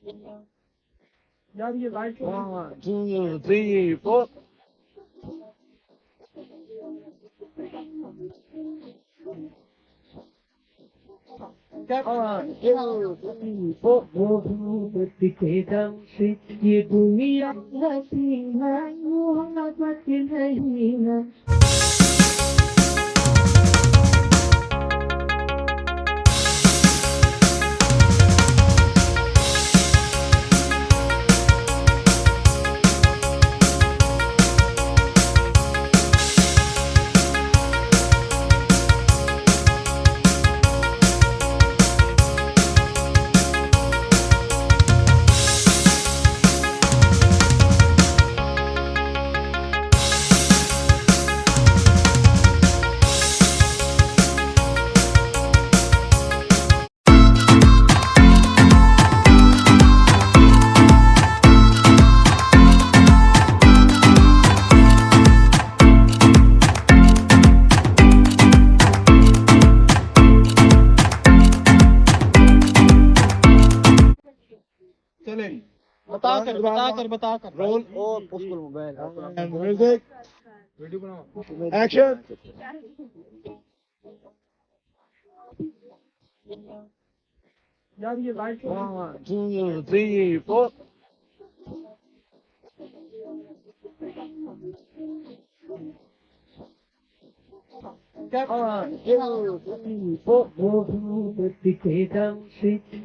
यार ये लाइट 1 2 3 4 ये दुनिया हसीन है मोहब्बत नहीं है। चले बता कर रोल और उसको मोबाइल म्यूजिक वीडियो बनाओ एक्शन। यार ये लाइट 1 2 3 4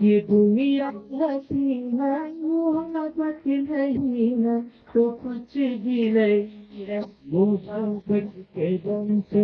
ये दुनिया हसीन है मोहब्बत नहीं है तो कुछ भी नहीं है मोहब्बत के दम से।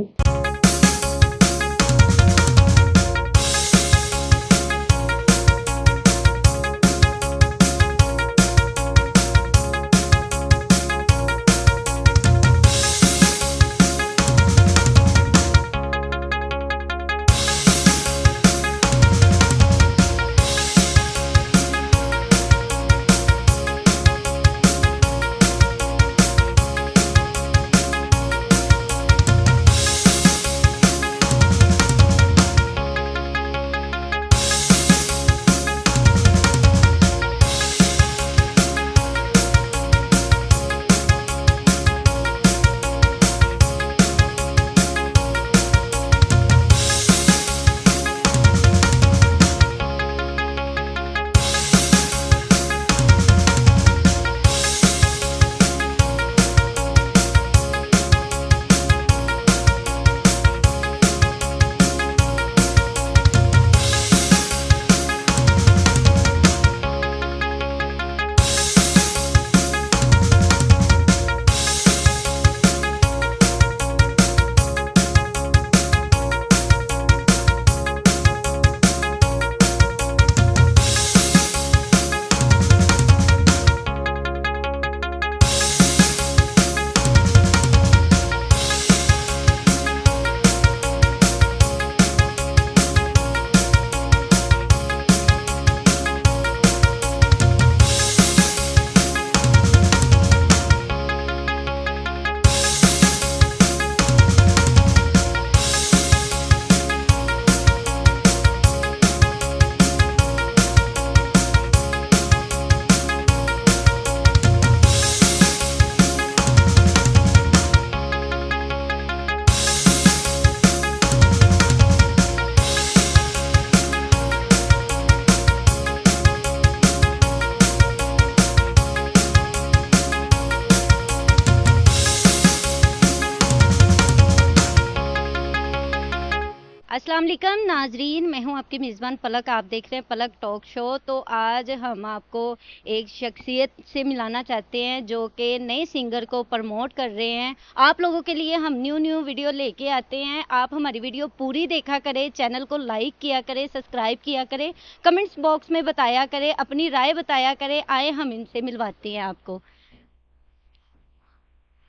अस्सलाम वालेकुम नाजरीन, मैं हूं आपकी मेज़बान पलक। आप देख रहे हैं पलक टॉक शो। तो आज हम आपको एक शख्सियत से मिलाना चाहते हैं जो कि नए सिंगर को प्रमोट कर रहे हैं। आप लोगों के लिए हम न्यू वीडियो लेके आते हैं। आप हमारी वीडियो पूरी देखा करें, चैनल को लाइक किया करें, सब्सक्राइब किया करें, कमेंट्स बॉक्स में बताया करें, अपनी राय बताया करें। आए हम इनसे मिलवाते हैं आपको।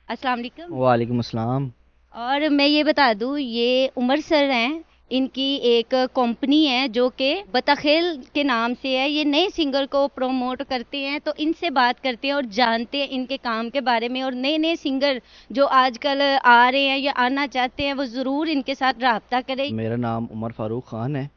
अस्सलाम वालेकुम। वालेकुम अस्सलाम। और मैं ये बता दूं, ये उमर सर हैं, इनकी एक कंपनी है जो कि बताखेल के नाम से है। ये नए सिंगर को प्रमोट करते हैं। तो इनसे बात करते हैं और जानते हैं इनके काम के बारे में। और नए सिंगर जो आजकल आ रहे हैं या आना चाहते हैं वो ज़रूर इनके साथ राब्ता करें। मेरा नाम उमर फारूक ख़ान है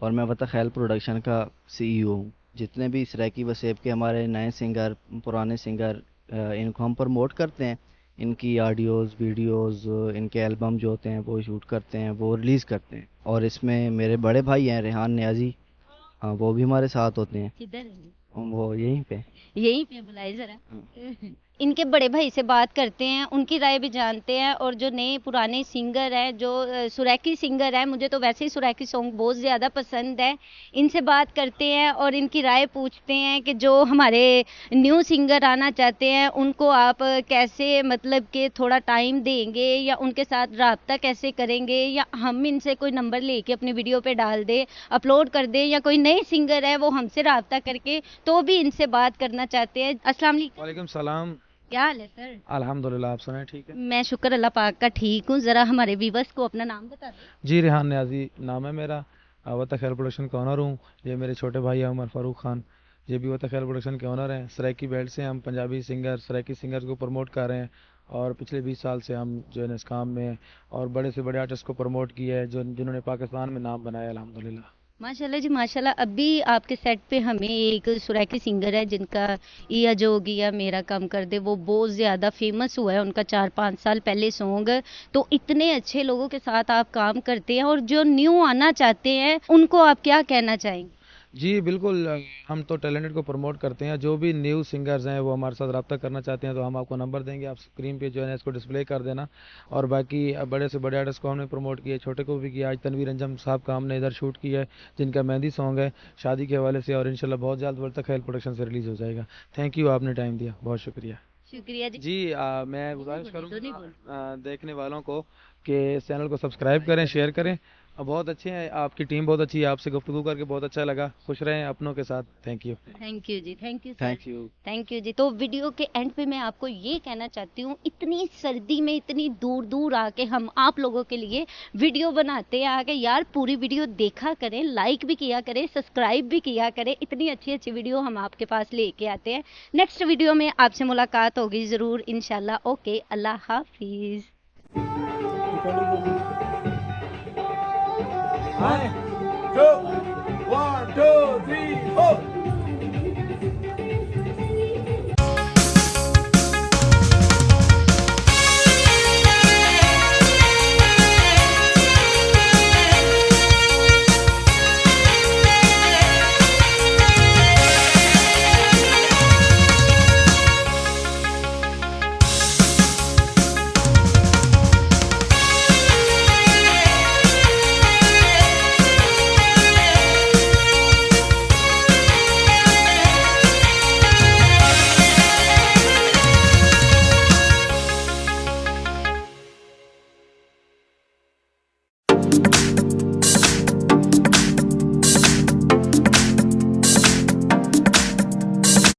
और मैं वतन खैल प्रोडक्शन का CEO हूँ। जितने भी सराइकी वसेब के हमारे नए सिंगर, पुराने सिंगर, इनको हम प्रमोट करते हैं। इनकी ऑडियोज़, वीडियोज़, इनके एल्बम जो होते हैं वो शूट करते हैं, वो रिलीज़ करते हैं। और इसमें मेरे बड़े भाई हैं रेहान न्याजी, हाँ वो भी हमारे साथ होते हैं। किधर है? वो यहीं पे। यहीं पे बुलाए जरा। इनके बड़े भाई से बात करते हैं, उनकी राय भी जानते हैं। और जो नए पुराने सिंगर हैं, जो सुरैकी सिंगर हैं, मुझे तो वैसे ही सुरैकी सॉन्ग बहुत ज़्यादा पसंद है। इनसे बात करते हैं और इनकी राय पूछते हैं कि जो हमारे न्यू सिंगर आना चाहते हैं उनको आप कैसे, मतलब कि थोड़ा टाइम देंगे या उनके साथ राब्ता कैसे करेंगे, या हम इनसे कोई नंबर लेके अपनी वीडियो पे डाल दें, अपलोड कर दें, या कोई नए सिंगर है वो हमसे राब्ता करके तो भी इनसे बात करना चाहते हैं। अस्सलाम वालेकुम। वालेकुम सलाम। क्या हाल है सर? अल्हम्दुलिल्लाह, आप सुनाए ठीक है? मैं शुक्र अल्लाह पाक का ठीक हूँ। ज़रा हमारे व्यूवर्स को अपना नाम बता दें। जी, रेहान न्याजी नाम है मेरा। वतन खैल प्रोडक्शन का ऑनर हूँ। ये मेरे छोटे भाई हैं उमर फारूक खान, ये भी वतन खैल प्रोडक्शन के ऑनर हैं। सराइकी बेल्ट से हम पंजाबी सिंगर, सराइकी सिंगर को प्रमोट कर रहे हैं और पिछले 20 साल से हम जो है ना इस काम में हैं और बड़े से बड़े आर्टिस्ट को प्रमोट किया है जो जिन्होंने पाकिस्तान में नाम बनाया अल्हम्दुलिल्लाह। माशाल्लाह जी माशाल्लाह। अभी आपके सेट पे हमें एक सुरैकी सिंगर है जिनका इया जोगिया मेरा कम कर दे, वो बहुत ज़्यादा फेमस हुआ है। उनका 4-5 साल पहले सॉन्ग। तो इतने अच्छे लोगों के साथ आप काम करते हैं और जो न्यू आना चाहते हैं उनको आप क्या कहना चाहेंगे? जी बिल्कुल, हम तो टैलेंटेड को प्रमोट करते हैं। जो भी न्यू सिंगर्स हैं वो हमारे साथ रब्ता करना चाहते हैं तो हम आपको नंबर देंगे, आप स्क्रीन पे जो है ना इसको डिस्प्ले कर देना। और बाकी बड़े से बड़े आर्टिस्ट को हमने प्रमोट किया है, छोटे को भी किया। आज तनवीर अंजम साहब का हमने इधर शूट किया है जिनका मेहंदी सॉन्ग है शादी के हवाले से, और इंशाल्लाह बहुत जल्द वतन खैल प्रोडक्शन से रिलीज़ हो जाएगा। थैंक यू, आपने टाइम दिया, बहुत शुक्रिया। शुक्रिया जी। जी मैं गुजारिश तो नहीं करूँगा देखने वालों को कि इस चैनल को सब्सक्राइब करें, शेयर करें। बहुत अच्छे हैं, आपकी टीम बहुत अच्छी है, आपसे गुफ्तगू करके बहुत अच्छा लगा। खुश रहें अपनों के साथ। Thank you. थैंक यू जी, thank you sir. Thank you. Thank you जी। तो वीडियो के एंड पे मैं आपको ये कहना चाहती हूँ, इतनी सर्दी में इतनी दूर दूर आके हम आप लोगों के लिए वीडियो बनाते हैं आके, यार पूरी वीडियो देखा करें, लाइक भी किया करें, सब्सक्राइब भी किया करें। इतनी अच्छी अच्छी वीडियो हम आपके पास लेके आते हैं। नेक्स्ट वीडियो में आपसे मुलाकात होगी ज़रूर इंशाल्लाह। ओके, अल्लाह हाफिज़। One, two, 1, 2, 3, 4.